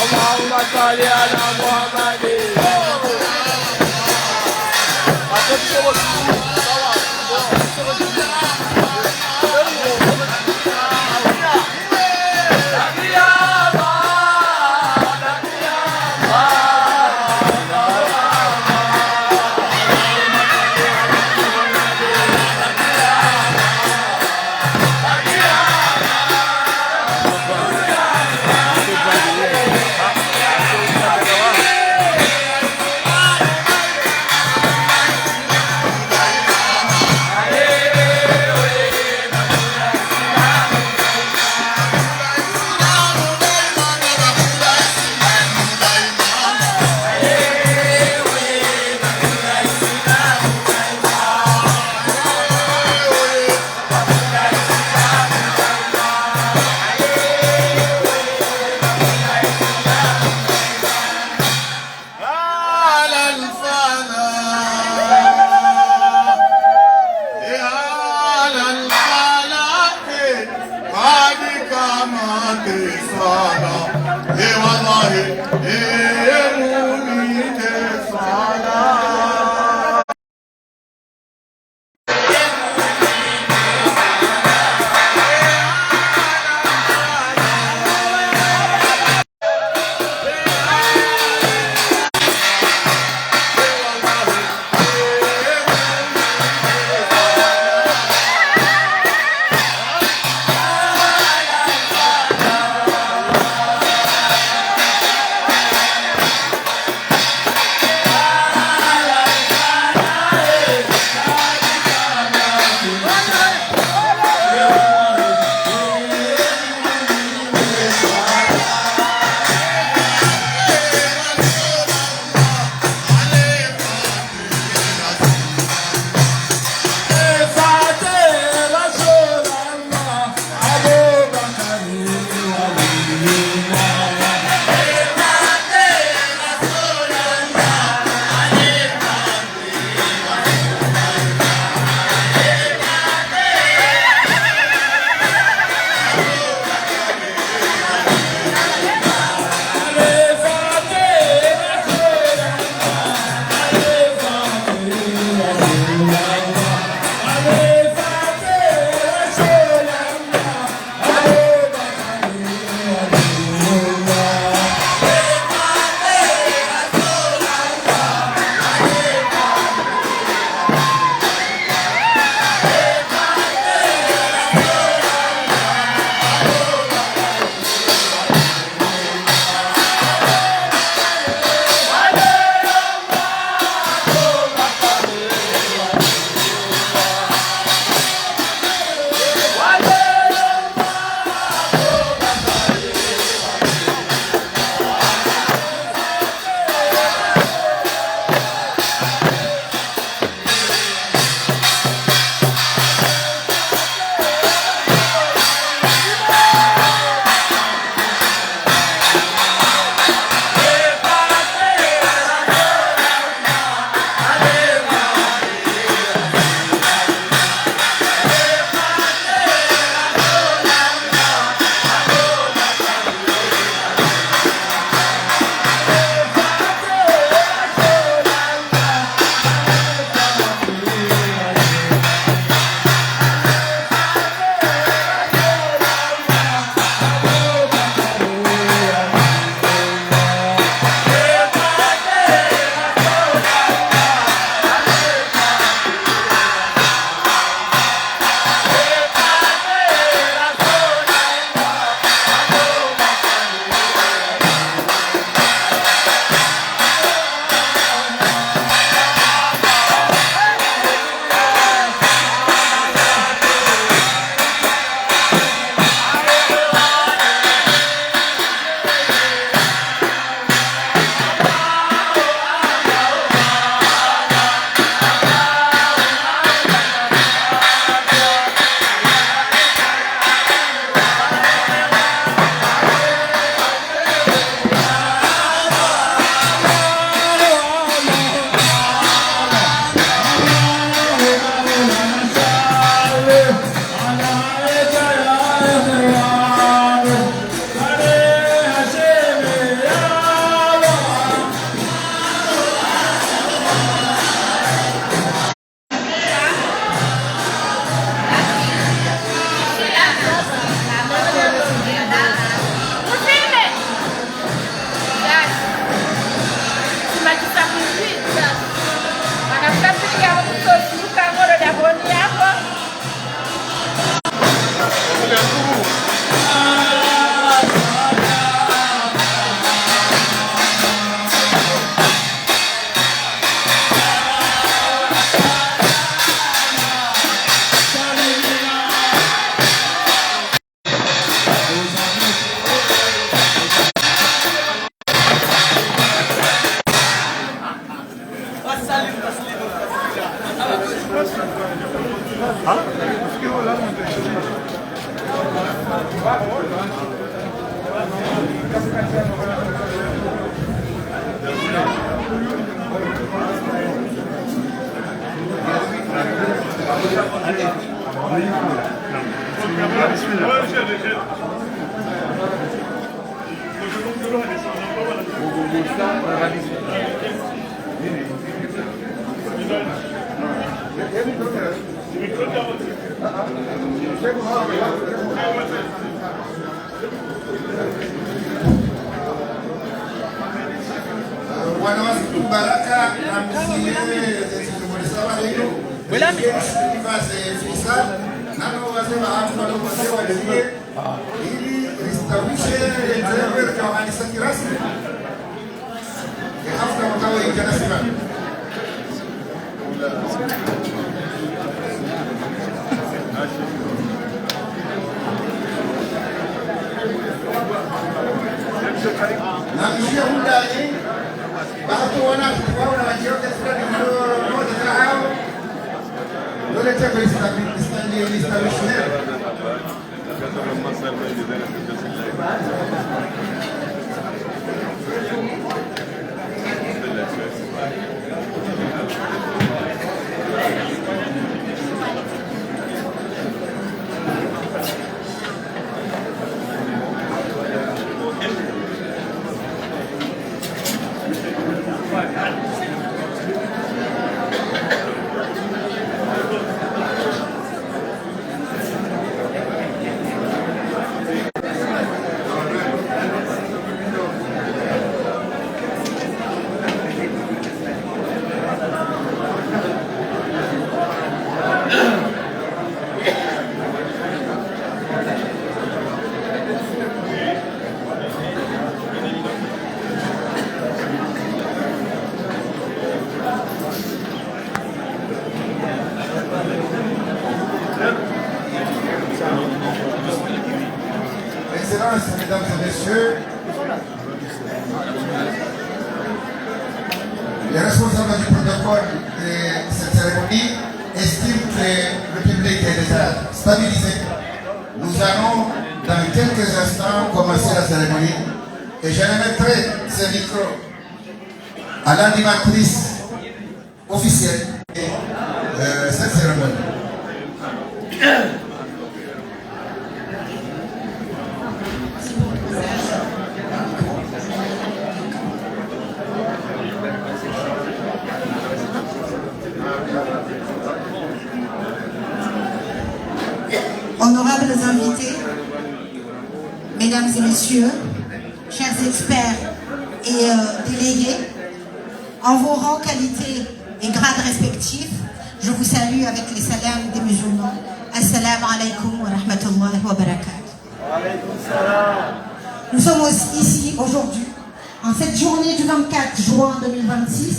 اللهم صل على محمد Excellences, mesdames et messieurs, les responsables du protocole de cette cérémonie estiment que le public est déjà stabilisé. Nous allons dans quelques instants commencer la cérémonie et je remettrai ce micro à l'animatrice officielle de cette cérémonie. Honorables invités, mesdames et messieurs, chers experts et délégués, en vos rangs, qualités et grades respectifs, je vous salue avec les salams des musulmans. Assalamu alaikum wa rahmatullahi wa barakatuh. Nous sommes aussi ici aujourd'hui, en cette journée du 24 juin 2026,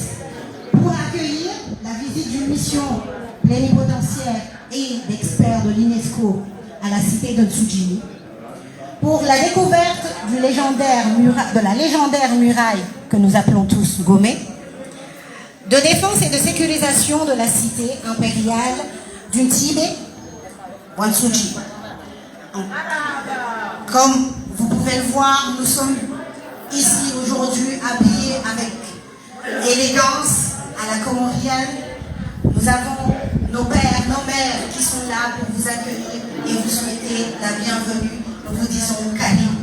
pour accueillir la visite d'une mission plénipotentiaire et d'experts de l'UNESCO à la cité de Nsujini, pour la découverte de la légendaire muraille que nous appelons tous Gomé, de défense et de sécurisation de la cité impériale d'Untibé, Wansuji. Comme vous pouvez le voir, nous sommes ici aujourd'hui habillés avec élégance à la comorienne. Nous avons nos pères, nos mères qui sont là pour vous accueillir et vous souhaiter la bienvenue. Nous vous disons Kalim.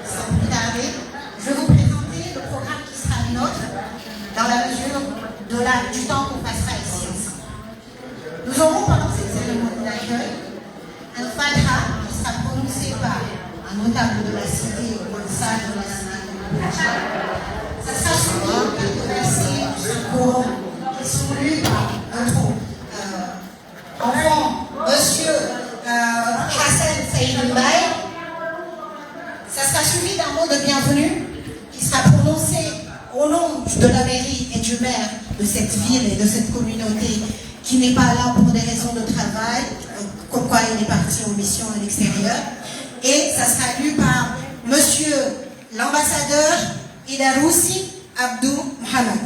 Sans plus tarder, je vais vous présenter le programme qui sera le nôtre dans la mesure du temps qu'on passera ici ensemble. Nous aurons pendant cette cérémonie d'accueil un Fatiha qui sera prononcé par un notable de la cité ou un sage de la cité. Ça sera suivi de quelques versets du Saint-Coran qui sont lus par notre enfant, monsieur Hassan Saïd Mbaye. Ça sera suivi d'un mot de bienvenue qui sera prononcé au nom de la mairie et du maire de cette ville et de cette communauté qui n'est pas là pour des raisons de travail, comme quoi il est parti en mission à l'extérieur. Et ça sera lu par monsieur l'ambassadeur Idaroussi Abdou Mohamed.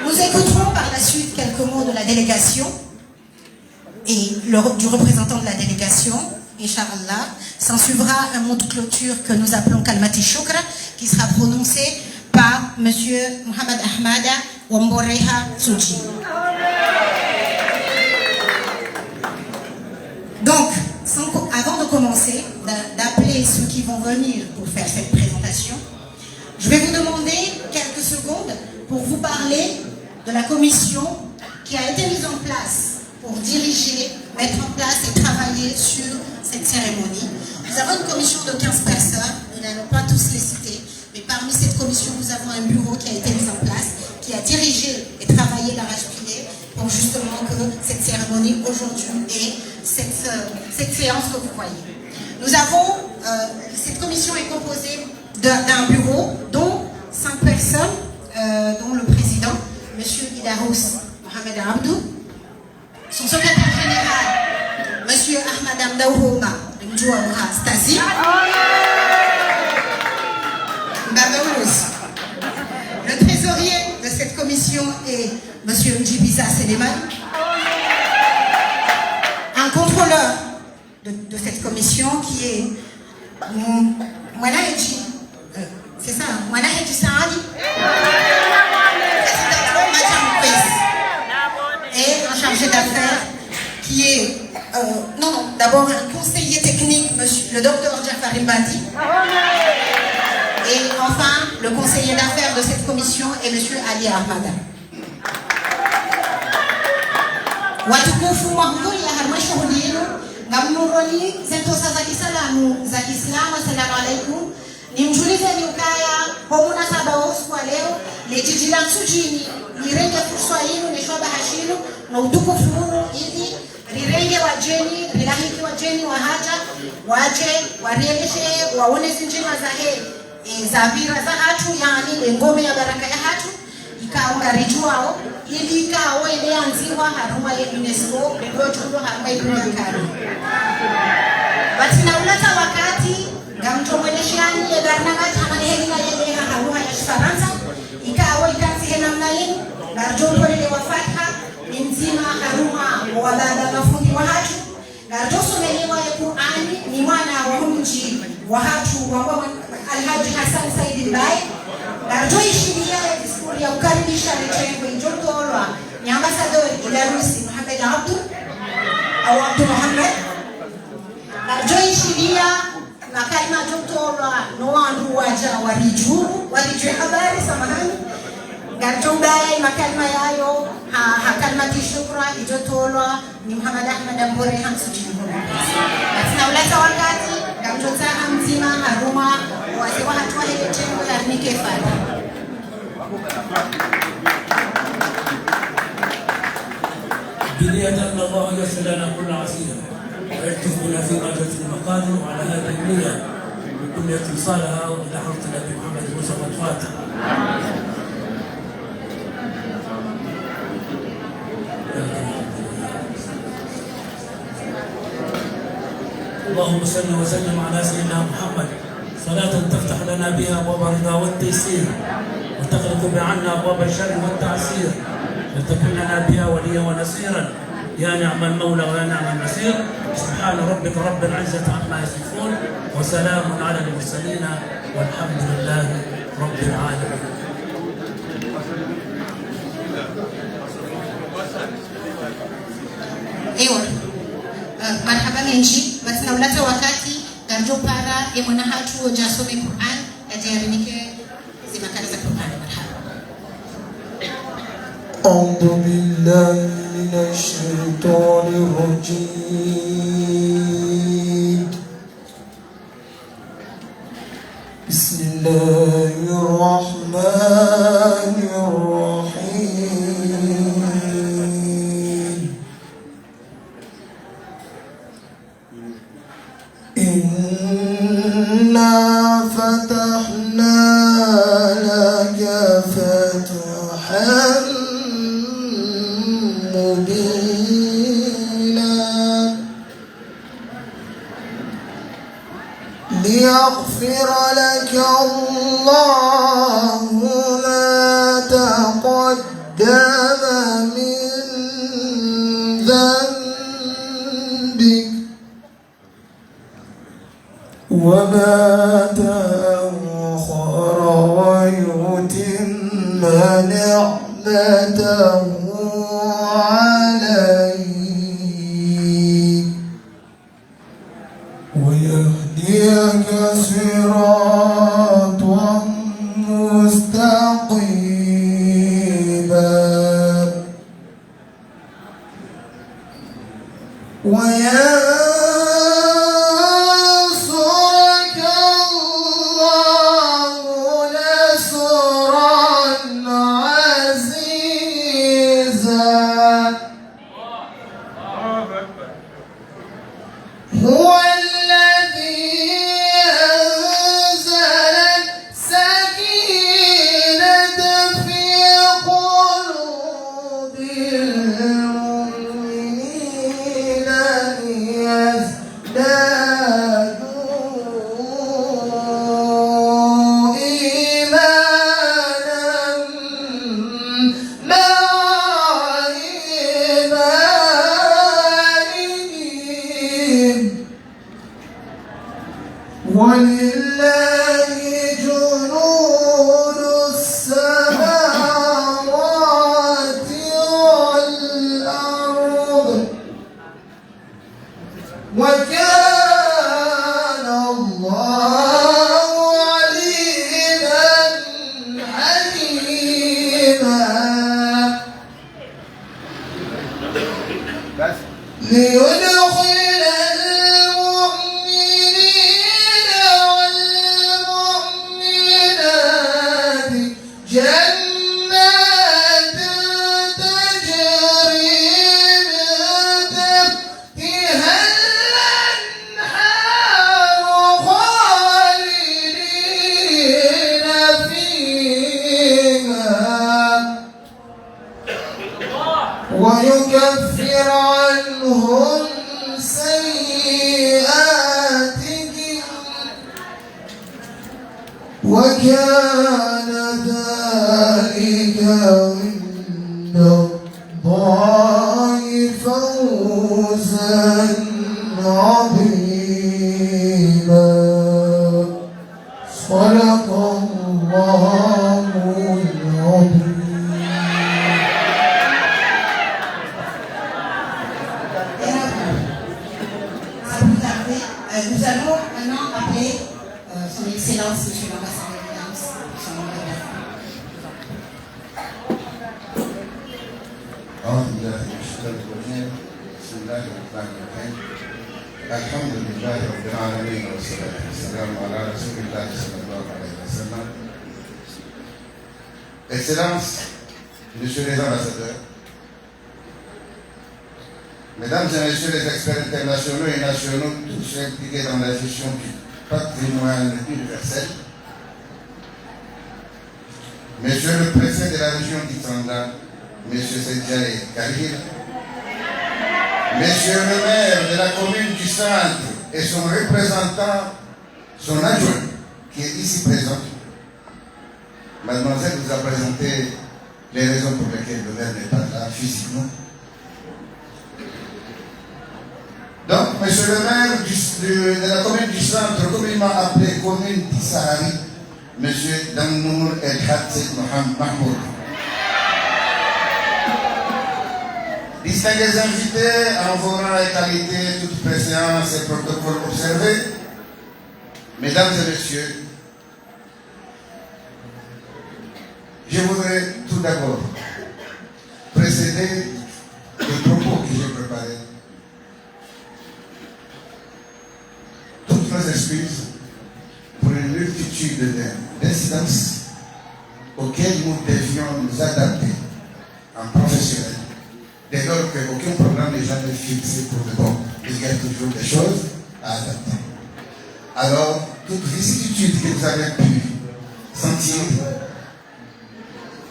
Nous écouterons par la suite quelques mots de la délégation et du représentant de la délégation, Inch'Allah. S'en suivra un mot de clôture que nous appelons Kalmati Shukra, qui sera prononcé par par M. Mohamed Ahmada Wamboreha Souji. Donc, avant de commencer, d'appeler ceux qui vont venir pour faire cette présentation, je vais vous demander quelques secondes pour vous parler de la commission qui a été mise en place pour diriger, mettre en place et travailler sur cette cérémonie. Nous avons une commission de 15 personnes, nous n'allons pas tous les citer, mais parmi cette commission, nous avons un bureau qui a été mis en place, qui a dirigé et travaillé d'arrache-pied pour justement que cette cérémonie aujourd'hui et cette séance que vous voyez. Nous avons, cette commission est composée d'un bureau dont 5 personnes, dont le président, M. Idarous Mohamed Abdou, son secrétaire général, M. Ahmad Amdaouhouma Mdjouaouha Stasi, le trésorier de cette commission est M. Ndjibisa Séléman, un contrôleur de cette commission qui est Mwanaheji, c'est ça, Mwanaheji Saadi, et un chargé d'affaires qui est, d'abord un conseiller technique, le docteur Jafar Mbadi, et enfin le conseiller d'affaires de cette commission est M. Ali Ahmada. Watukufu mahudhuri ya halmashauri yenu ngamnuroni zentosa za kisalamu za Kiislamu, assalamu alaikum. Nimjulize ni ukaya kwa munasaba wa usiku wa leo lejiji la Msujini lirenge fursa yenu neshwaba hashiru na utukufu huu ili rirenge wajeni, rilahiki wajeni wa haja waje warieleshe waone zinjima za heri za vira za hatu, yani ngome ya baraka ya hatu ikaungarijuao ili ikawa ilianziwa haruma ya UNESCO ndochundo haruma ya kari batina ulata wakati ngamtomweleshani ya garnangati amaneheli na yeleha haruma ya Faransa ikawa ikansi henamna yenu narjombolele wa fatha ni mzima haruma wa bada mafundi wa hatu narjoso melewa ya Qur'ani ni mwana wa mji wa hatu wa Alhaji Hassan Saidi Mbaye narjoishiria ya diskuri ya ukaribisha lechengo ijotolwa ni ambasadori Ilarusi Mohamed Abdou au Abdou Mohamed narjoishiria makalima jotolwa noandu waja warijuru habari samahani garjombaye makalima yayo hakalima tishukra ijotolwa ni Mohamed Ahmad Ambore Hamsuji na ulata wakati gamjota mzima haruma wase wa hatua ile chengo ya nikefada. بداية الله يسر لنا كل عسير ويكتفنا في مادة المقادر وعلى هذه النية بكل اتصالها وإلى حضرة النبي محمد مصطفى الفاتح. اللهم صل وسلم على سيدنا محمد صلاة تفتح لنا بها أبواب الرضا والتيسير وتغلق بعنا أبواب الشر والتعسير لتكون لنا بها وليا ونصيرا يا نعم المولى ويا نعم النصير. سبحان ربك رب العزة عما يصفون وسلام على المرسلين والحمد لله رب العالمين. Marhaba menji batina ulata wakati garjo para ya mwana hatu jasome Qur'an ajiarinike zimakala za Qur'an. Marhaba. أعوذ بالله من الشيطان الرجيم. بسم الله الرحمن الرحيم. إنا فتحنا لك فتحا مبينا ليغفر لك الله ما تقدم من ذنبك وما تأخر ويتم نعمته عليك ويهديك صراطا مستقيما وينصرك الله نصرا عزيزا هو الذي أنزل السكينة في قلوب المؤمنين ليزدادوا إيمانا مع إيمانهم ولله جنود السماوات والأرض وكان الله عليما حكيما ليدخل المؤمنين والمؤمنات جنات تجري من تحتها الأنهار خالدين فيها ويكفر عنهم سيئاتهم وكان ذلك عند الله فوزا عظيما صدق الله العظيم. Nous allons maintenant appeler son Excellence, Monsieur l'ambassadeur Williams, son nom de أعوذ بالله من الشيطان الرجيم بسم الله الرحمن الرحيم الحمد لله رب العالمين والصلاة والسلام على رسول الله صلى الله عليه وسلم. Excellences, Messieurs les ambassadeurs, Mesdames et Messieurs les experts internationaux et nationaux, tous impliqués dans la gestion du patrimoine universel, Monsieur le préfet de la région d'Itanda, Monsieur Sedjaï Karil, Monsieur le maire de la commune du centre et son représentant, son adjoint, qui est ici présent. Mademoiselle vous a présenté les raisons pour lesquelles le maire n'est pas là physiquement. Donc, Monsieur le maire de la commune du centre, communément appelée commune d'Issahari, Monsieur Damnour El Hatzek Mahmoud. Distingués invités, en vos rangs et qualités, toute préséance et protocole observés, Mesdames et Messieurs, je voudrais tout d'abord précéder le propos que j'ai préparé. Toutes nos excuses pour une multitude d'incidences auxquelles nous devions nous adapter en professionnel. Dès lors qu'aucun programme n'est jamais fixé pour le bon, il y a toujours des choses à adapter. Alors, toute vicissitude que vous avez pu sentir,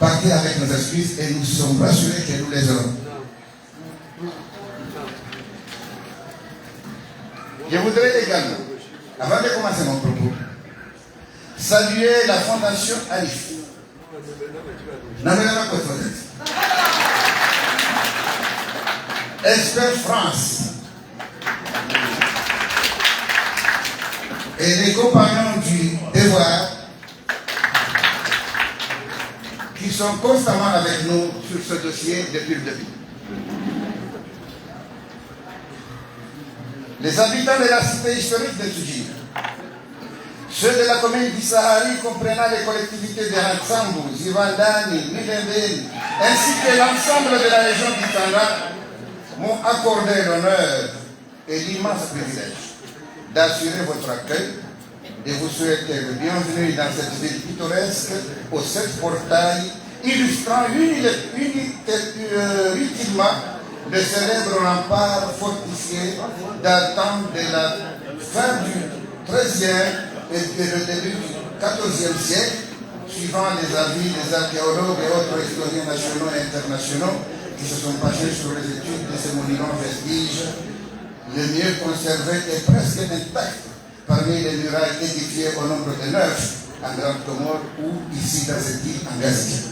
partez avec nos excuses et nous sommes rassurés que nous les aurons. Je voudrais également, avant de commencer mon propos, saluer la Fondation Alif. Expert France et les compagnons du devoir qui sont constamment avec nous sur ce dossier depuis le début. Les habitants de la cité historique de Tujir, ceux de la commune d'Issahari comprenant les collectivités de Ratsambu, Zivandani, Nilembeni, ainsi que l'ensemble de la région d'Itanga, m'ont accordé l'honneur et l'immense privilège d'assurer votre accueil, de vous souhaiter le bienvenu dans cette ville pittoresque aux 7 portails, illustrant utilement le célèbre rempart fortifié datant de la fin du XIIIe et le début du XIVe siècle, suivant les avis des archéologues et autres historiens nationaux et internationaux qui se sont penchés sur les études de ces monuments vestiges, le mieux conservé est presque intact parmi les murailles édifiées au nombre de 9 en Grande Comore ou ici dans cette île en Gazie.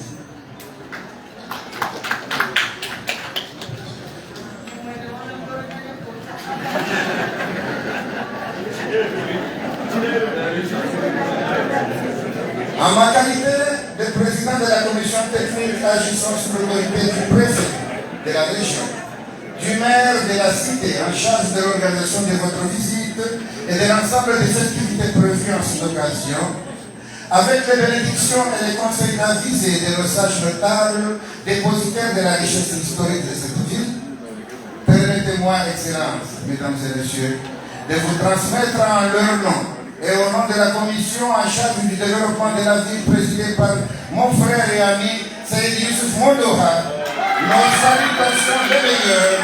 En ma qualité de président de la commission technique agissant sous l'autorité du préfet de la région, du maire de la cité en charge de l'organisation de votre visite et de l'ensemble des activités prévues en cette occasion, avec les bénédictions et les conseils d'avisés de nos sages notables, dépositaires de la richesse historique de cette ville, permettez-moi, Excellences, Mesdames et Messieurs, de vous transmettre en leur nom et au nom de la commission en charge du développement de la ville présidée par mon frère et ami Saïd Youssouf Mondoha, nos salutations les meilleures,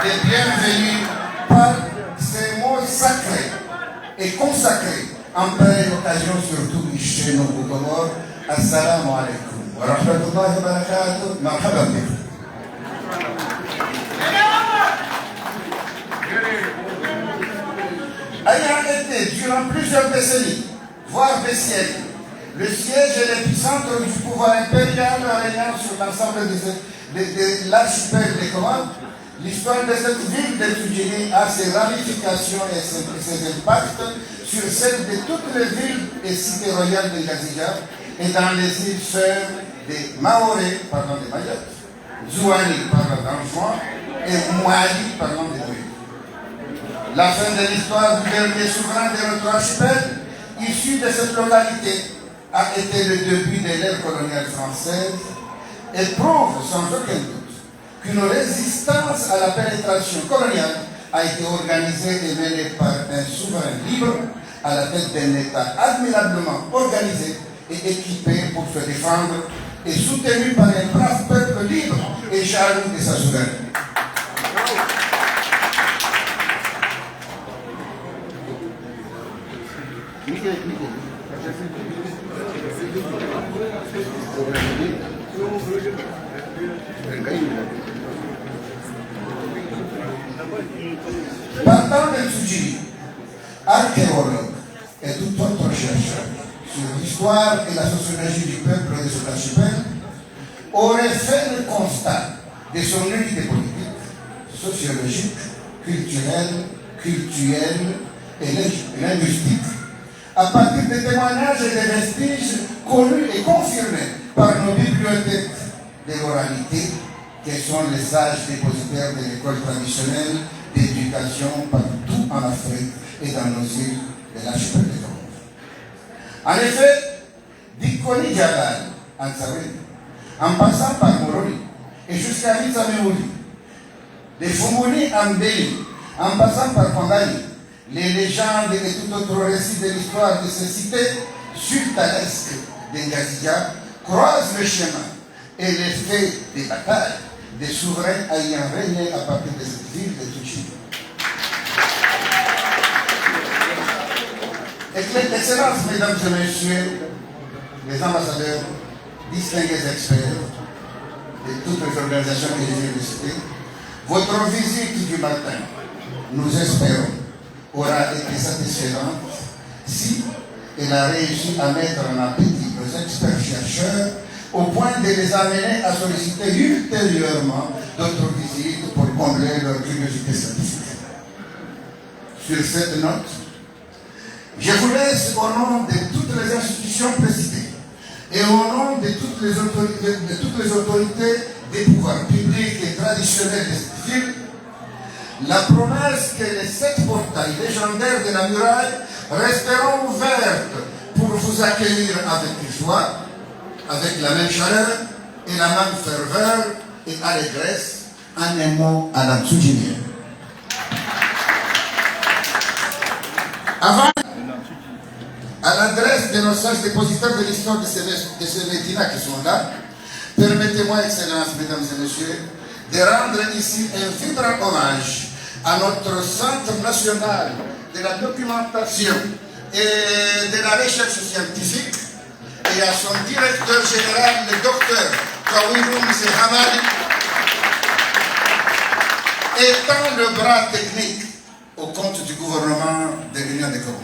des bienvenus par ces mots sacrés et consacrés en pareille occasion, surtout chez nous au Comores. Assalamu alaikum wa rahmatullahi wa barakatuh. Marhaba bikum. Ayant été durant plusieurs décennies, voire des siècles, le siège et l'épicentre du pouvoir impérial régnant sur l'ensemble de l'archipel des Comores, l'histoire de cette ville de Tudjili a ses ramifications et ses impacts sur celle de toutes les villes et cités royales de Gazija et dans les îles sœurs des Maoré, parlant de Mayotte, Zouani, parlant d'Anjouan, et Mouali, parlant de Bouy. La fin de l'histoire du dernier souverain de notre archipel, issu de cette localité, a été le début de l'ère coloniale française et prouve sans aucun doute qu'une résistance à la pénétration coloniale a été organisée et menée par un souverain libre à la tête d'un État admirablement organisé et équipé pour se défendre et soutenu par un brave peuple libre et jaloux de sa souveraineté. Partant de Tudjili, archéologue et tout autre chercheur sur l'histoire et la sociologie du peuple de cet archipel, aurait fait le constat de son unité politique, sociologique, culturelle et linguistique, à partir des témoignages et des vestiges connus et confirmés par nos bibliothèques de l'oralité, qui sont les sages dépositaires de l'école traditionnelle d'éducation partout en Afrique et dans nos îles de l'archipel de Comores. En effet, d'Ikoni Djabal, Ansaweli, en passant par Moroni et jusqu'à Mitsameouli, de Fumuni Ambeli, en passant par Kondani, les légendes et tout autre récit de l'histoire de ces cités sultanesques d'Engazija croisent le chemin et les faits des batailles des souverains ayant régné à partir de cette ville de Tudjili. Excellences, Mesdames et Messieurs, les ambassadeurs, distingués experts de toutes les organisations que je viens de citer, votre visite du matin, nous espérons, aura été satisfaisante si elle a réussi à mettre en appétit nos experts chercheurs au point de les amener à solliciter ultérieurement d'autres visites pour combler leur curiosité scientifique. Sur cette note, je vous laisse au nom de toutes les institutions présidées et au nom de toutes les autorités des pouvoirs publics et traditionnels de cette ville, la promesse que les 7 portails légendaires de la muraille resteront ouvertes pour vous accueillir avec joie, avec la même chaleur et la même ferveur et allégresse, en un mot à la Tsoudjinienne. Avant, à l'adresse de nos sages dépositaires de l'histoire de ces médina qui sont là, permettez-moi, Excellences, Mesdames et Messieurs, de rendre ici un vibrant hommage à notre Centre national de la documentation et de la recherche scientifique et à son directeur général, le docteur Kawiroum Hamadi, étant le bras technique au compte du gouvernement de l'Union des Comores.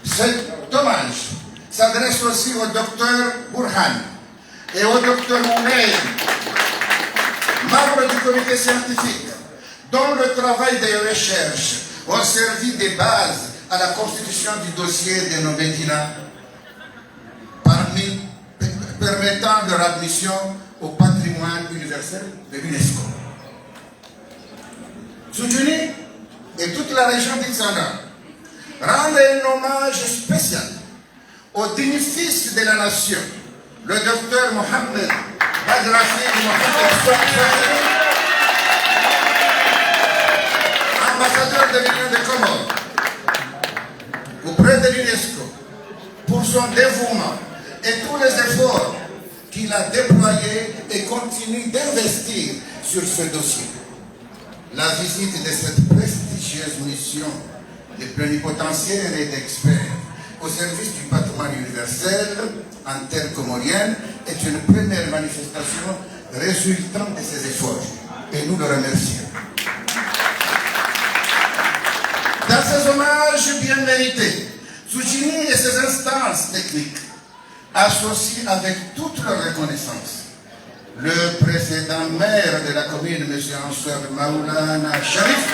Cet hommage s'adresse aussi au docteur Burhan et au docteur Mounay, membres du comité scientifique, dont le travail de recherche ont servi de base à la constitution du dossier de nos médinas, permettant leur admission au patrimoine universel de l'UNESCO. Tsoudjini et toute la région d'Ixana rendent un hommage spécial au digne fils de la nation, le docteur Mohamed Badrafi Mohamed, ambassadeur de l'Union des Comores auprès de l'UNESCO, pour son dévouement et tous les efforts qu'il a déployés et continue d'investir sur ce dossier. La visite de cette prestigieuse mission de plénipotentiaires et d'experts au service du patrimoine universel en terre comorienne est une première manifestation résultant de ces efforts et nous le remercions. Dans ces hommages bien mérités, Tsoudjini et ses instances techniques associent avec toute leur reconnaissance le précédent maire de la commune, M. Answer Maoulana Sharif,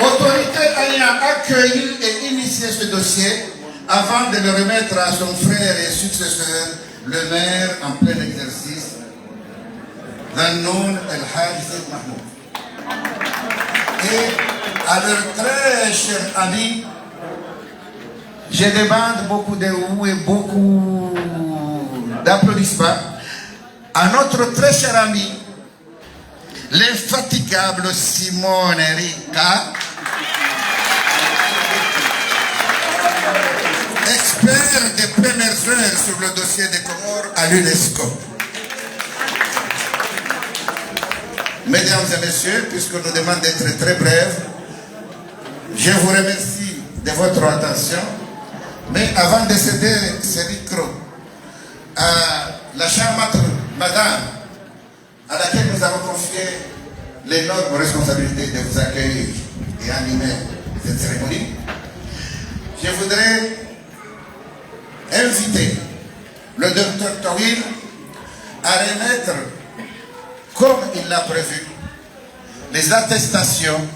autorité ayant accueilli et initié ce dossier avant de le remettre à son frère et successeur, le maire en plein exercice, Zannoun El Hadj Mahmoud. Et à leur très cher ami, je demande beaucoup de vous et beaucoup d'applaudissements à notre très cher ami, l'infatigable Simone Erika, expert des premières heures sur le dossier des Comores à l'UNESCO. Mesdames et messieurs, puisque nous demandons d'être très brefs, je vous remercie de votre attention. Mais avant de céder ce micro à la charmante madame à laquelle nous avons confié l'énorme responsabilité de vous accueillir et animer cette cérémonie, je voudrais inviter le docteur Tawil à remettre, comme il l'a prévu, les attestations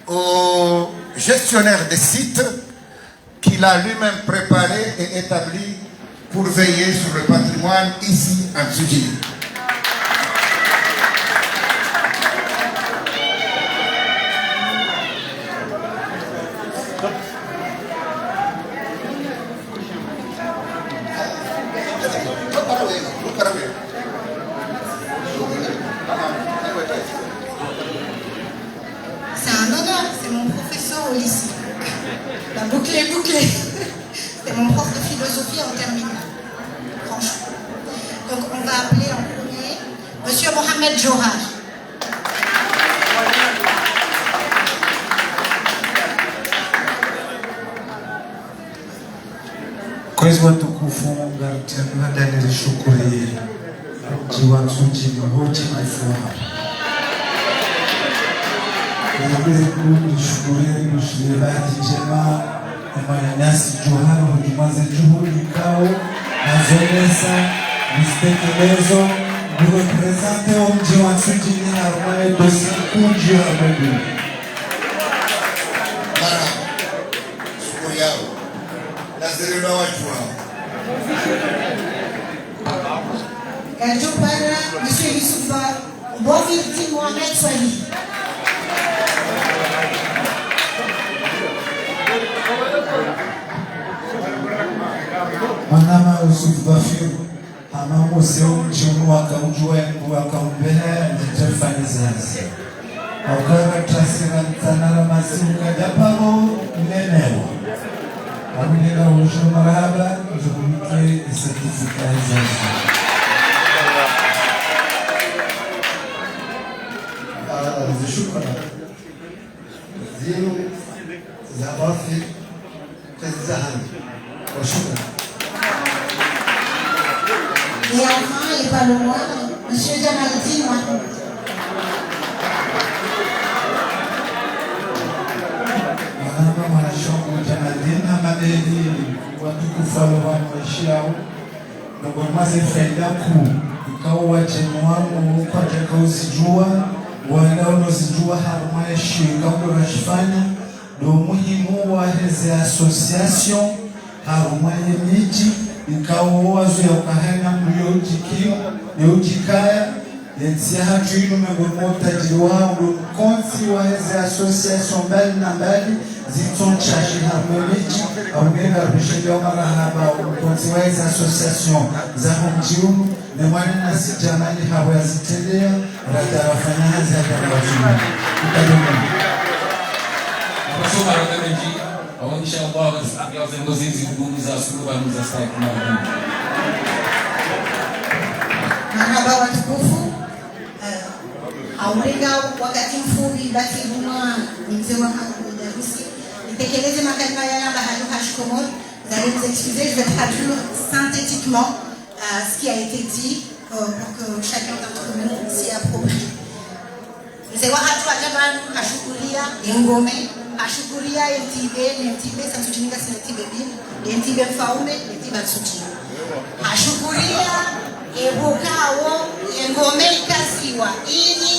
aux gestionnaires des sites qu'il a lui-même préparé et établi pour veiller sur le patrimoine ici en Tsoudjini. C'est un honneur, c'est mon professeur au lycée. La boucle est bouclée. C'est mon prof de philosophie en terminale. Franchement. Donc on va appeler en premier Monsieur Mohamed Johar. Kwezi watukufu ngarutenda nilishukuriye jiwa Tsoudjini wote kufuha nishukurie kushile bahati njema Manyanyasi Johari hujumaze juhudi kao nazonesa mistekelezo kurepresente wa mji wa Tsoudjini harumaye dosi kunji wa Mungu. Shukuru yao. Waziri wa watu Kajopara, Monsieur Youssoufa, Bonvirti Mohamed Swali. Manama Yusuf Bafir, Hamamo Seum Jumwa Kaujua Wakaubeha, Jefanizazi. Ogara Trasira Tanara Masuka Japamo, Neneo. Aminega Ujum Maraba, Jumike, Certificat Zazi. شكرا زينو زعبافي كالزهن وشكرا. Et enfin, et pas le moins, Monsieur Jamaldine Mahmoud. Manama Marashongo Jamadina Madedi, watukufu wanaoishi hao. Ndio maana faida kuu ikawa wacheni wangu kwa usijua wala unozijua harma shirika ndo rashifanya do muhimu wa hizi association harma miji ikawa wazo ya kahana mliojikio neujikaya yensia hatu ino megomota jiwa ndo konsi wa hizi association mbali na mbali zitonchashi harma miji au mega rubishili wa marahaba konsi wa hizi association za mjiumu ne mwana nasi jamani hawa ya zitelea rata wafanya hazi hata wazima ukadoma Professor Baragamendi, ao inshallah aos engozinhos e comuns a sua vamos a estar com nós. Marhaba watukufu, aulenga wakati mfupi basi huma ni mzee wa harusi nitekeleze makalima yamba hayo hashkomor. Vous allez vous excuser, je vais traduire synthétiquement ce qui a été dit pour que chacun d'entre nous s'y approprie. Mzee wa hatu ajabanu hashukuria engome hashukuria ntibe samsuchininga sinetibe bin ntibe mfaume ntibe tsuchi hashukuria ebukawo engome ikasiwa ili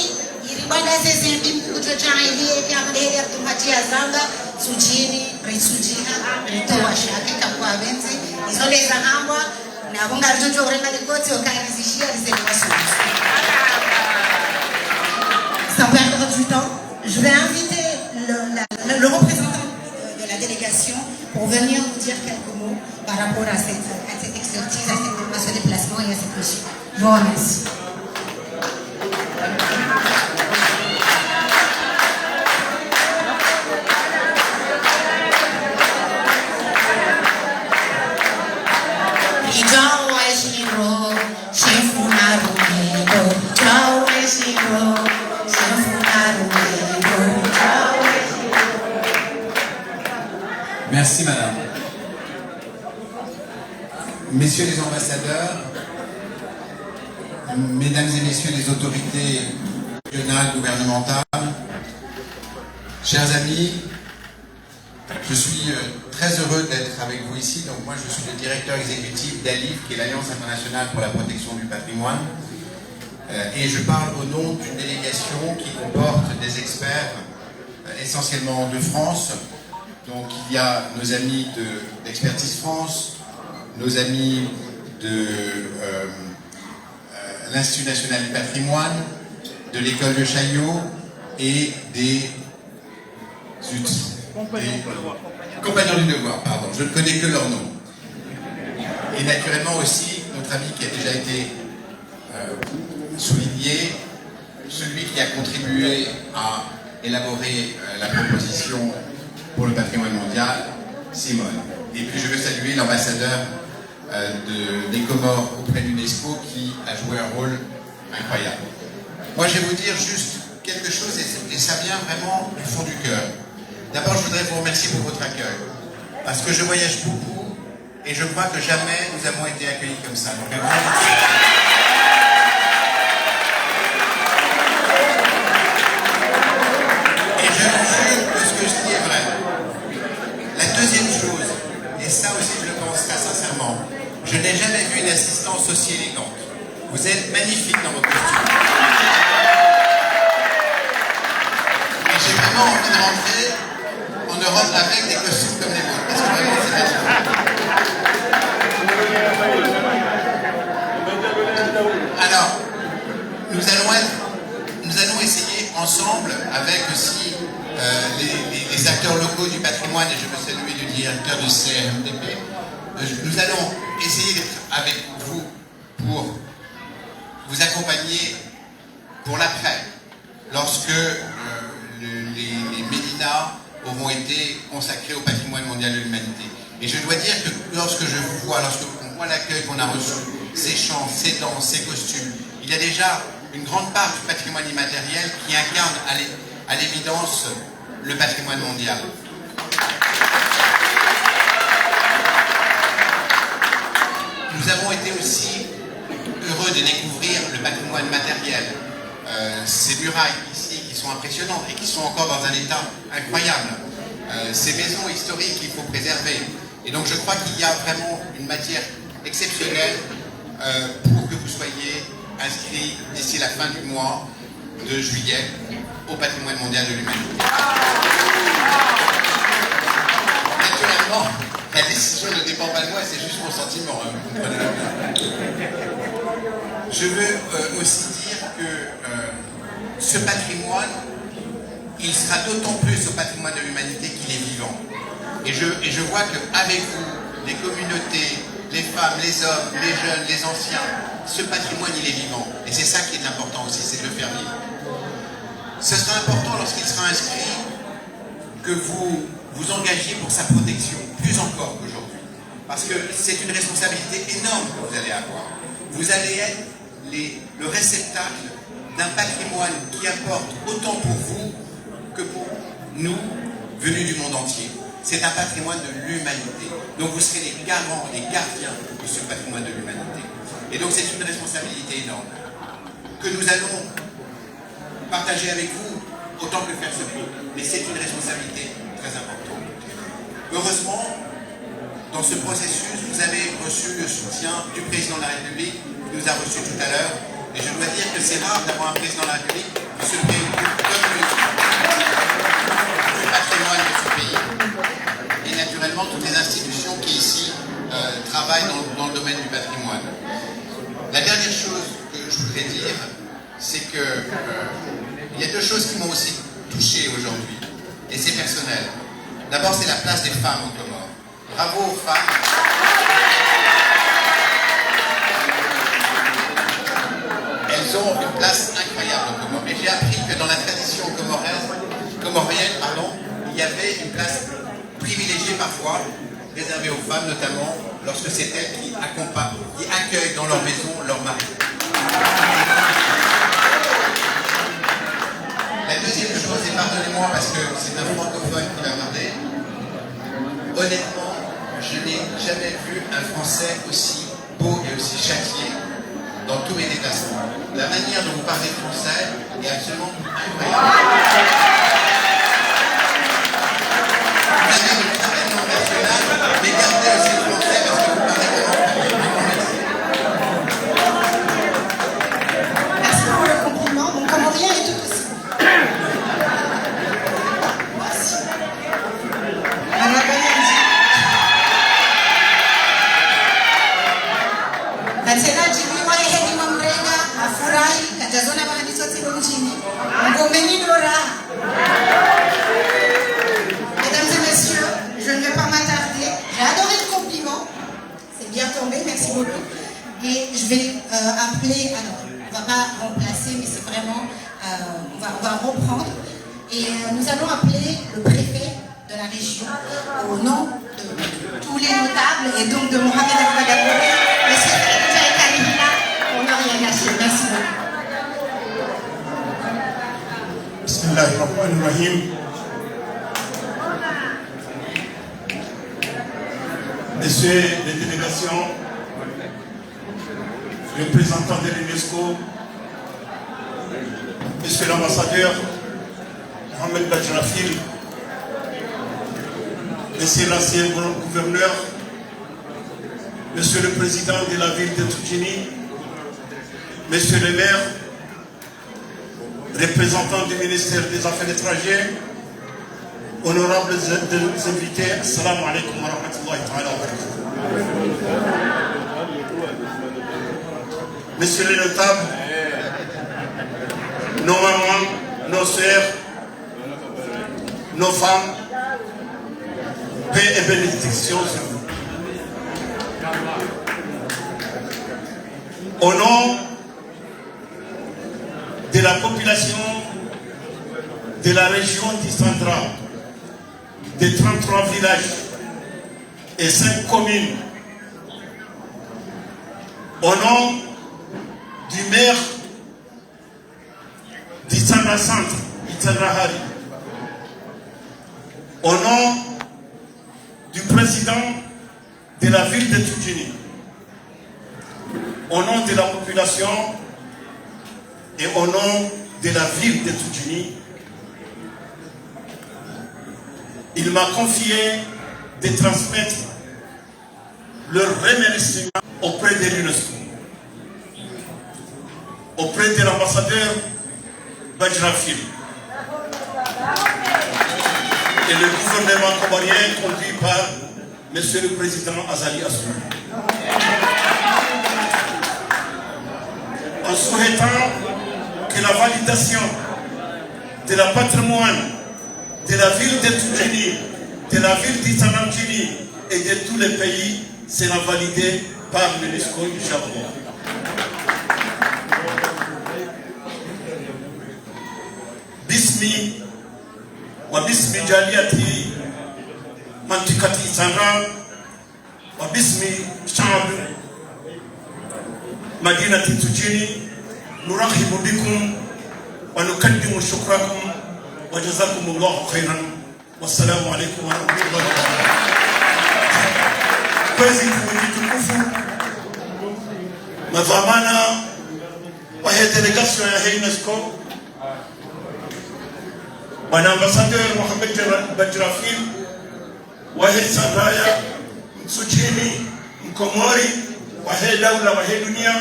iribanda zezimbi mkutochaidie kamdele tumatia zanga sujini risujiha ritoa shaka kwa benzi izole za hamba na bonga ritoto orenga likoti okarizishia lisema sulusi. Sans perdre du temps, je vais inviter le représentant de la délégation pour venir nous dire quelques mots par rapport à cette expertise, à ce déplacement et à cette mission. Je vous remercie. Merci madame. Messieurs les ambassadeurs, mesdames et messieurs les autorités régionales, gouvernementales, chers amis, je suis très heureux d'être avec vous ici. Donc moi je suis le directeur exécutif d'ALIF, qui est l'Alliance internationale pour la protection du patrimoine. Et je parle au nom d'une délégation qui comporte des experts essentiellement de France. Donc il y a nos amis d'Expertise France, nos amis de l'Institut national du patrimoine, de l'école de Chaillot et des compagnons du devoir, pardon, je ne connais que leur nom. Et naturellement aussi notre ami qui a déjà été souligné, celui qui a contribué à élaborer la proposition pour le patrimoine mondial, Simone. Et puis je veux saluer l'ambassadeur des Comores auprès de l'UNESCO qui a joué un rôle incroyable. Moi je vais vous dire juste quelque chose et ça vient vraiment du fond du cœur. D'abord je voudrais vous remercier pour votre accueil parce que je voyage beaucoup et je crois que jamais nous avons été accueillis comme ça. Donc, un grand merci. Et je vous jure que ce que je dis est vrai. La deuxième chose, et ça aussi je le pense très sincèrement, je n'ai jamais vu une assistance aussi élégante. Vous êtes magnifique dans votre costume. Et j'ai vraiment envie de rentrer en Europe avec des costumes comme les vôtres, parce que vraiment c'est magnifique. Alors, nous allons essayer ensemble, avec aussi les acteurs locaux du patrimoine, et je veux saluer le directeur du CRMDP, nous allons essayer d'être avec vous pour vous accompagner pour l'après, lorsque les médinas auront été consacrés au patrimoine mondial de l'humanité. Et je dois dire que lorsqu'on voit l'accueil qu'on a reçu, ces chants, ces danses, ces costumes, il y a déjà une grande part du patrimoine immatériel qui incarne à l'évidence le patrimoine mondial. Nous avons été aussi heureux de découvrir le patrimoine matériel. Ces murailles ici qui sont impressionnantes et qui sont encore dans un état incroyable. Ces maisons historiques qu'il faut préserver. Et donc je crois qu'il y a vraiment une matière exceptionnelle pour que vous soyez inscrits d'ici la fin du mois de juillet au patrimoine mondial de l'humanité. Naturellement, la décision ne dépend pas de moi, c'est juste mon sentiment, hein, vous comprenez bien. Je veux aussi dire que ce patrimoine, il sera d'autant plus au patrimoine de l'humanité qu'il est vivant. Et je vois qu'avec vous, les communautés, les femmes, les hommes, les jeunes, les anciens, ce patrimoine, il est vivant. Et c'est ça qui est important aussi, c'est de le faire vivre. Ce sera important lorsqu'il sera inscrit que vous vous engagiez pour sa protection, plus encore qu'aujourd'hui. Parce que c'est une responsabilité énorme que vous allez avoir. Vous allez être le réceptacle d'un patrimoine qui apporte autant pour vous que pour nous, venus du monde entier. C'est un patrimoine de l'humanité. Donc vous serez les garants, les gardiens de ce patrimoine de l'humanité. Et donc c'est une responsabilité énorme que nous allons partager avec vous autant que faire se peut. Mais c'est une responsabilité très importante. Heureusement, dans ce processus, vous avez reçu le soutien du président de la République, qui nous a reçus tout à l'heure. Et je dois dire que c'est rare d'avoir un président de la République qui se préoccupe comme lui du patrimoine de ce pays. Et naturellement, toutes les institutions qui ici travaillent dans le domaine du patrimoine. La dernière chose que je voudrais dire, c'est que il y a deux choses qui m'ont aussi touché aujourd'hui, et c'est personnel. D'abord, c'est la place des femmes aux Comores. Bravo aux femmes. Elles ont une place incroyable aux Comores. Mais j'ai appris que dans la tradition comorienne, il y avait une place privilégiée parfois, réservée aux femmes, notamment lorsque c'est elles qui accueillent dans leur maison leur mari. La deuxième chose, et pardonnez-moi parce que c'est un francophone qui m'a parlé, honnêtement, je n'ai jamais vu un Français aussi beau et aussi châtié dans tous mes déplacements. La manière dont vous parlez français est absolument incroyable. Vous avez une très belle langue nationale, mais gardez aussi le français parce que vous parlez vraiment merci. Merci pour le compliment. Mon comorien est tout aussi. Merci. Katsela jini wa hedi mamrenga afurahi kajazona mahadiso tilo mjini mgombeni dora. Mesdames et messieurs, je ne vais pas m'attarder. J'ai adoré le compliment. C'est bien tombé, merci beaucoup. Et je vais appeler, alors on ne va pas remplacer, mais c'est vraiment, on va reprendre. Et nous allons appeler le préfet de la région au nom de tous les notables et donc de Mohamed Al-Badabouri, monsieur Frédéric Kalibila, pour ne rien gâcher. Merci beaucoup. Bismillahirrahmanirrahim. Messieurs les délégations, représentants de l'UNESCO, Monsieur l'ambassadeur Mohamed Bajrafil, Monsieur l'ancien gouverneur, Monsieur le président de la ville de Toudjini, Monsieur le maire, représentants du ministère des Affaires étrangères, honorables invités, assalamu alaikum wa rahmatullahi wa barakatuh. messieurs les notables, nos mamans, nos sœurs, nos femmes, paix et bénédiction sur vous. Au nom de la population de la région d'Isandra, des 33 villages et 5 communes, au nom du maire d'Isandra Centre, Isandra Hari, au nom du président de la ville de Tudjini, au nom de la population et au nom de la ville de Tudjini, il m'a confié de transmettre leur remerciement auprès de l'UNESCO, auprès de l'ambassadeur Bajrafil et le gouvernement comorien conduit par M. le Président Azali Assoum. En souhaitant que la validation de la patrimoine de la ville de Tudjini, de la ville d'Isanamjini et de tous les pays sera validée par l'UNESCO, Inch'Allah. Bismi wa bismi jaliyati mantikati Isandra wa bismi sha'ab madinati Tudjini nurahibu bikum wa nukaddimu shukrakum wa jazakumullahu khairan. Wassalamu alaikum wa rahmatullahi wa barakatuh. Kwezi kumujitukufu madhamana wa delegation ya UNESCO, Bwana Ambassadeur Mohamed Bajrafil wa Sandraya Msuchini Mkomori wa daula wa dunia,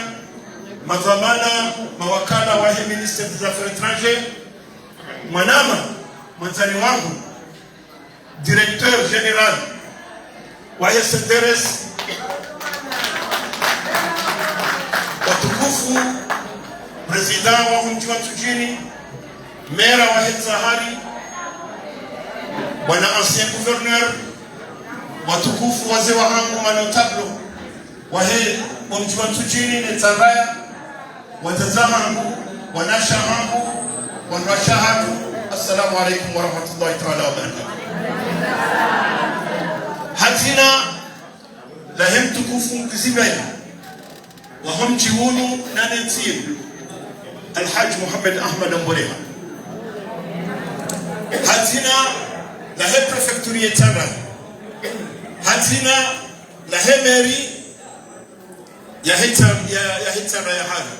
madhamana mawakala wa Minister des Affaires étrangères, mwanama mwanzani wangu directeur general wa SDRS, watukufu president wa mji wa Tudjini, mera wa Zahari, bwana ancien gouverneur, watukufu wazee wangu manotablo wa mji wa Tudjini na Tanzania, watazahangu wanasha wangu wanashahadu. Assalamu alaikum wa rahmatullahi ta'ala wa barakatuh. Hazina la hemtukufu mkizimeni wa hamji wunu na nensir Alhaji Muhammad Ahmad Mboreha, hazina la he prefecture ya Tanga, hazina la he meri ya Tanga ya hali,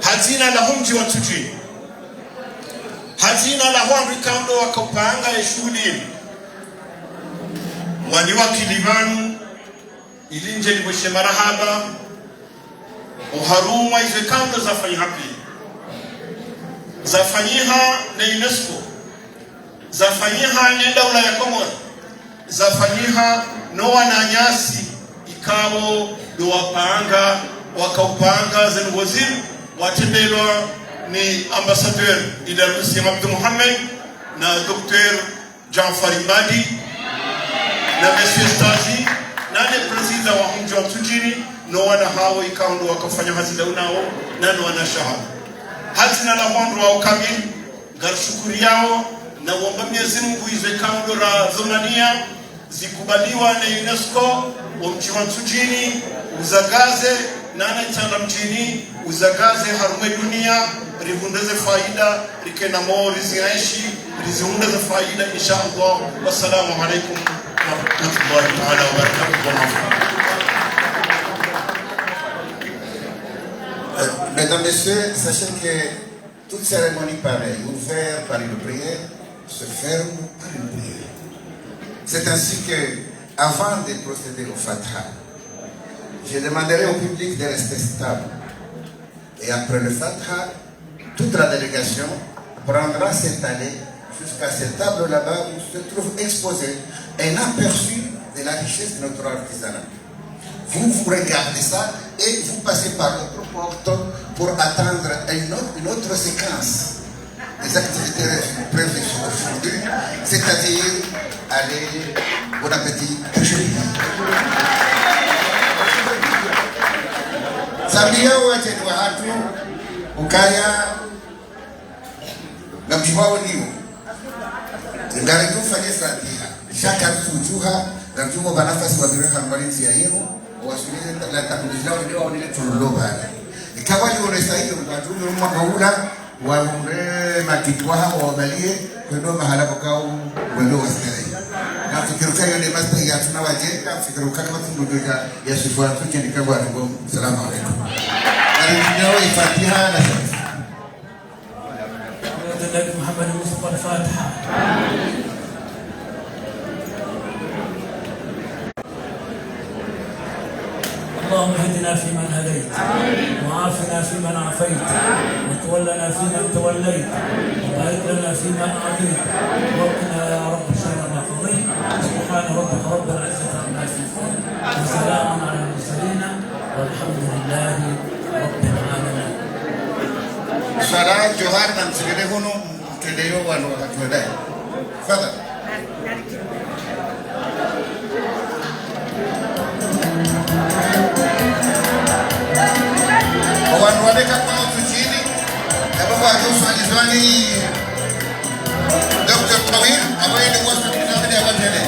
hazina la mji wa Tudjini, hazina la Rikando wakapanga ya shughuli waliwa Kilimanu ilinje liboshe marahaba uharuma izo kando zafanyiha pili zafanyiha na UNESCO, zafanyiha na daula ya Komoro, zafanyiha no wananyasi ikawo do wapanga wakaupanga zenu waziri watembelwa ni ambassadeur Idris Abdul Mohamed na Dr. Jafar Ibadi na Monsieur Stazi na ne president wa mji wa Tudjini, no wana hao ikaundo wakafanya hazina unao na no wana shahada hazina la mwandu wa ukamili garshukuri yao na uomba Mwenyezi Mungu izo ikaundo la zomania zikubaliwa na UNESCO wa mji wa Tudjini uzagaze nane tanda mjini uzagaze harume dunia rivundeze faida rikena mo riziaishi riziundeze faida inshallah. Wassalamu alaikum wa rahmatullahi ta'ala wa barakatuh. Mesdames, Messieurs, sachez que toute cérémonie pareille, ouverte par une prière, se ferme par une prière. C'est ainsi que, avant de procéder au Fatiha, je demanderai au public de rester stable. Et après le Fatiha, toute la délégation prendra cette allée jusqu'à cette table là-bas où se trouve exposé un aperçu de la richesse de notre artisanat. Vous regardez ça et vous passez par l'autre porte pour attendre une autre séquence des activités prévues aujourd'hui, c'est-à-dire aller, bon appétit, déjeuner. Sambia wote ni watu ukaya na mjiwao niyo ndari tufanye fatiha shaka tujuha na mjumo banafasi wa bireha malinzi ya hino wasulize la takulizao ndio wanile tuloba ikawa ni unesa hiyo watu mwaka ula waure makitwa hao wabalie kwenda mahala kwa wendo wastere na fikiruka yone masta ya tunawaje na fikiruka kama tunduka ya shifwa tuke nikagwa ngo salamu alaykum ndio ifatiha na النبي محمد المصطفى الفاتحة. اللهم اهدنا فيمن هديت وعافنا فيمن عافيت وتولنا فيمن توليت وبارك لنا فيما اعطيت وقنا يا رب شر ما قضيت سبحان ربك رب العزة عما يصفون وسلام على المرسلين والحمد لله رب العالمين. Salah Johar dan segede hunu kedeyo wano atwedai. Fadal. Wanu wale kama tuchini sababu ajusalizwani Dr. Tawil ambaye ni wasa tunabidi awatele.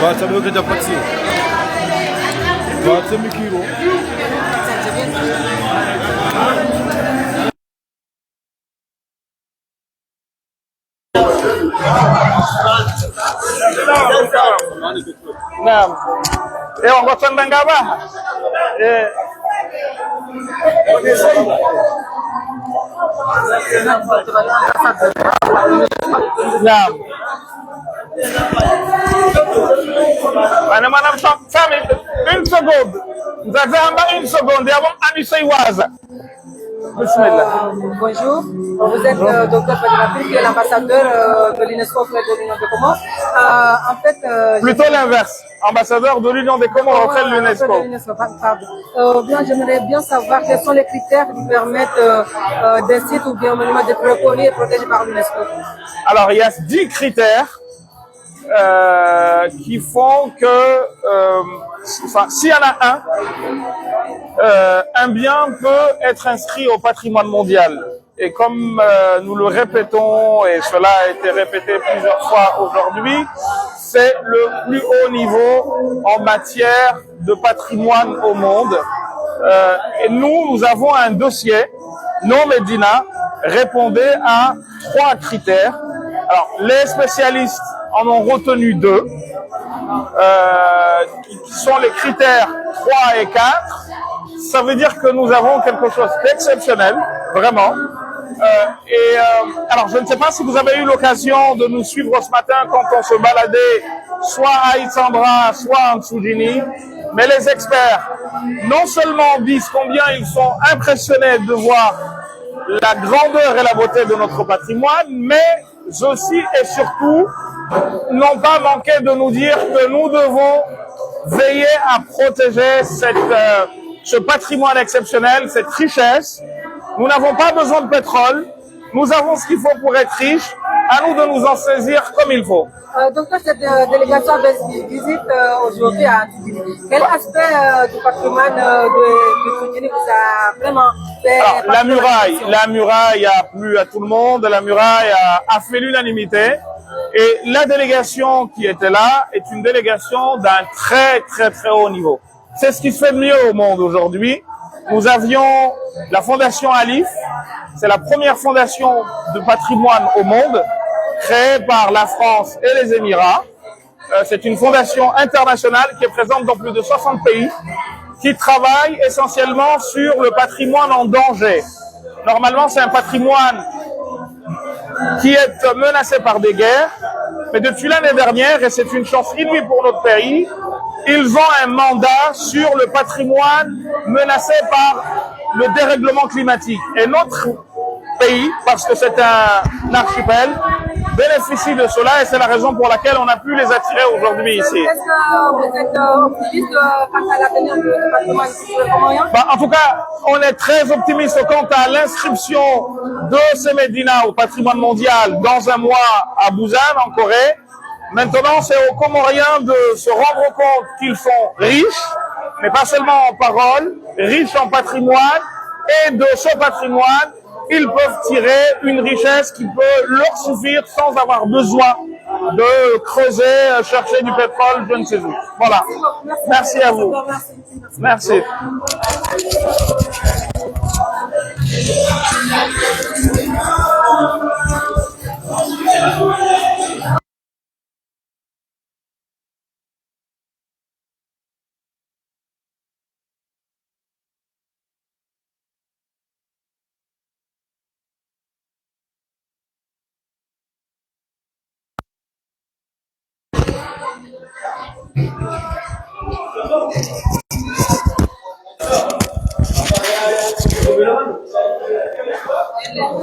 Baca dulu dapat sih. Baca mikiro. Naam. Ngosan dan gabah. Naam. Madame Sami, une seconde. Nous avons une seconde. Et avant Anissa Iwaza. Bismillah. Bonjour, vous êtes Dr Badinapi, qui est l'ambassadeur de l'UNESCO auprès de l'Union des Comores. En fait, plutôt l'inverse, ambassadeur de l'Union des Comores auprès de l'UNESCO. Bien, j'aimerais bien savoir quels sont les critères qui permettent des sites ou bien monuments d'être reconnus et protégés par l'UNESCO. Alors, il y a 10 critères qui font que, s'il y en a un bien peut être inscrit au patrimoine mondial. Et comme nous le répétons, et cela a été répété plusieurs fois aujourd'hui, c'est le plus haut niveau en matière de patrimoine au monde. Et nous avons un dossier, Non Medina, répondait à 3 critères. Alors, les spécialistes en ont retenu 2, qui sont les critères 3 et 4. Ça veut dire que nous avons quelque chose d'exceptionnel, vraiment. Alors, je ne sais pas si vous avez eu l'occasion de nous suivre ce matin quand on se baladait soit à Itsambra, soit en Tsoudjini, mais les experts non seulement disent combien ils sont impressionnés de voir la grandeur et la beauté de notre patrimoine, mais aussi et surtout n'ont pas manqué de nous dire que nous devons veiller à protéger ce patrimoine exceptionnel, cette richesse. Nous n'avons pas besoin de pétrole, nous avons ce qu'il faut pour être riches, à nous de nous en saisir comme il faut. Donc, cette délégation visite aujourd'hui à Tsoudjini. Quel aspect du patrimoine de Tsoudjini vous a vraiment fait? Alors, la muraille a plu à tout le monde, la muraille a fait l'unanimité. Et la délégation qui était là est une délégation d'un très très très haut niveau. C'est ce qui se fait de mieux au monde aujourd'hui. Nous avions la fondation Alif, c'est la première fondation de patrimoine au monde, créée par la France et les Émirats. C'est une fondation internationale qui est présente dans plus de 60 pays, qui travaille essentiellement sur le patrimoine en danger. Normalement, c'est un patrimoine qui est menacé par des guerres, mais depuis l'année dernière, et c'est une chance inouïe pour notre pays, ils ont un mandat sur le patrimoine menacé par le dérèglement climatique. Et notre pays, parce que c'est un archipel, bénéficie de cela et c'est la raison pour laquelle on a pu les attirer aujourd'hui ici. Est-ce que vous êtes optimiste quant à l'avenir du patrimoine comorien? En tout cas, on est très optimiste quant à l'inscription de ces médinas au patrimoine mondial dans un mois à Busan, en Corée. Maintenant, c'est aux Comoriens de se rendre compte qu'ils sont riches, mais pas seulement en parole, riches en patrimoine, et de ce patrimoine, ils peuvent tirer une richesse qui peut leur suffire sans avoir besoin de creuser, chercher du pétrole, je ne sais où. Voilà. Merci à vous. Merci.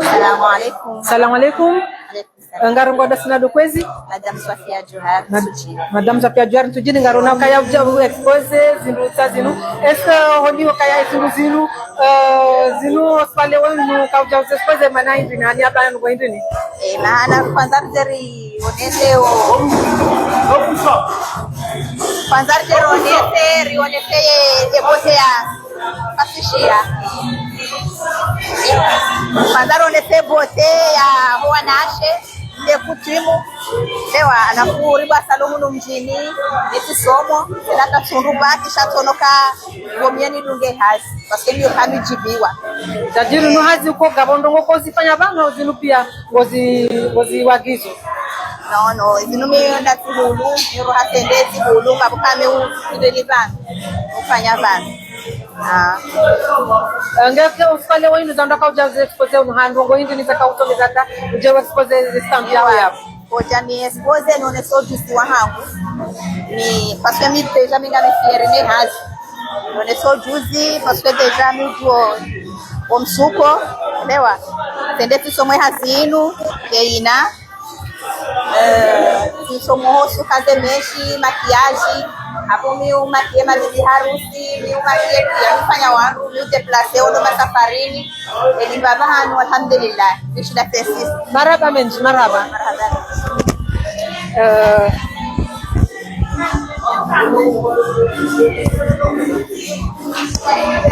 Assalamu alaikum. Salamu alaikum. Ngaro ngoda sina do kwezi. Madame Sofia Johar Tsoudjini. Madame Sofia Johar Tsoudjini ngaro na kaya expose zindu tazinu. Est-ce honi kaya zindu zinu spale wenu kauja usespoze mana hivi na ni hapa ngo hivi maana kwanza mzeri onese kwanza rionese ebote ya asishia kwanza rionese bote ya wanashe nde kutimu lewa anakuri basa lomuno mjini netisomo lata tunduba kisha tonoka gomiani dunge hazi paske ndio kamijibiwa tajiri no hazi uko gabondo ngoko zifanya bana zinu pia ngozi wagizo no zinu meenda tululu nero hatendezi bulu kabukame udelivana ufanya bana ngeke usipale wenu zondoka ujaze expose unhando ngo hindi nitaka utomezata uje expose stamp yao yapo koja mi expose none so juice wa hangu ni parce que mi déjà mi ngane fiere ne hazi none so juice parce que déjà mi juo omsuko lewa tende tusomwe hazinu keina tusomo suka zemeshi makiaji hapo mi umakie mabibi harusi mi umakie pia mfanya wangu mi deplace ono masafarini eli baba hanu alhamdulillah bishida tesis marhaba menji marhaba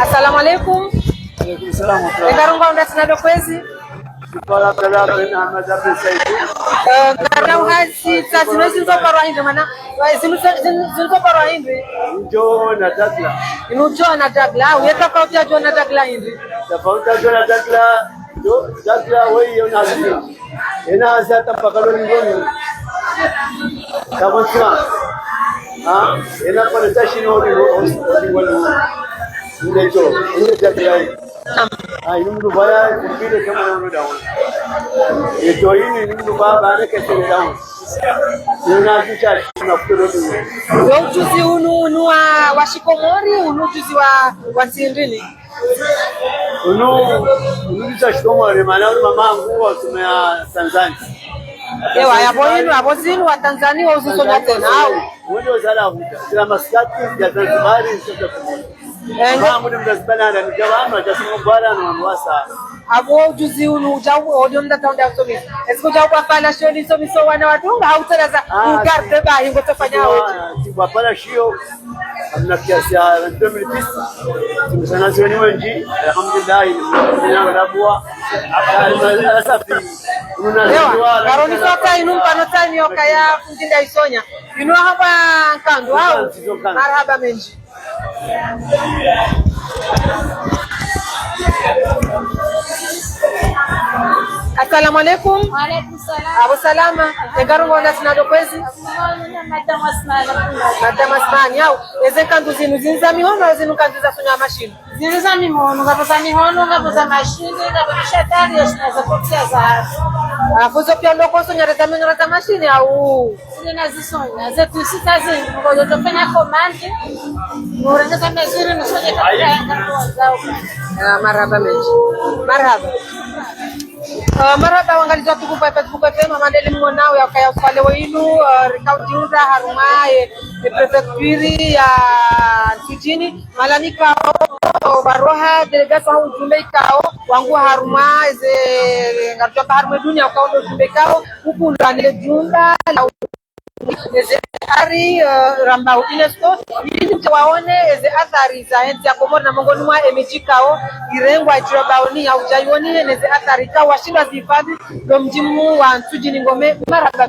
assalamu alaikum. Alaikum salam. Ekarunga undatina dokwezi Kala kala na madhabu saidi. Karau hasi sasa zinzo parwa hindo mana zinzo parwa hindo. Njo na dagla. Inujo na dagla. Uyeta kautia jo na dagla hindo. Tofauti jo na dagla. Jo dagla wewe unazidi. Ina hata pakalo ngoni. Kabisa. Ina kwa tashi no ni jo. Ni dagla. Ini mtu baya kupile kama unaona dawa. Yeto hili ni mtu baba anakesema dawa. Yuna kicha na kutolewa. Wewe ujuzi unu wa shikomori ujuzi wa sindini. Unu shikomori maana mama wangu wasomea Tanzania. Ewa yabo zinu wa Tanzania uzisoma tena au? Ndio zala huja. Kila maskati ya Zanzibar sio pamoja. Mama ndio mtazibana na mjawano atasema bwana na mwasa. Abo ujuzi unu ujau audio mtatonda somi. Esko jau kwa pala shoni somi so wana watunga au teraza ugarde ba hingo tofanya wote. Kwa pala shio amna kiasi ya 2009. Tumesana zioni wengi alhamdulillah ina rabwa. Asafi. Unajua karoni soka inumpa notani yokaya kundinda isonya. Inu hapa kandu au marhaba menji. Assalamu alaikum. Wa alaikum salam. Abu salama. Egarungo onda sinado kwezi? Madam Asmani au eze kandu zinu zinza mihono zinu kandu za sunya mashini. Zinza mihono ngapoza mihono ngapoza mashini ngapoza tari yashinaza kopia za. Afuzo pia loko sonya retamino za mashini au zina zisonya zetu sita zinu ngojo tofanya command. Ngorengeza mezuri nusonya kapia ngazao. Marhaba menji. Marhaba. Marhaba wangaliza tukupa Facebook FM mandeli mwanao ya kaya usale wenu rikaunti harumaye prefecture ya Tujini malanika baroha delegation au ujumbe kao wangu harumaye ze ngatwa harume dunia kwa ujumbe kao huku ndani jumba la ari rambao UNESCO ili mtawaone eze athari za enti ya Komoro na mongoni mwa emejikao irengwa itirabaoni au jaioni eze athari kwa washinda zifadhi ndo mjimu wa Tujini ngome maraba.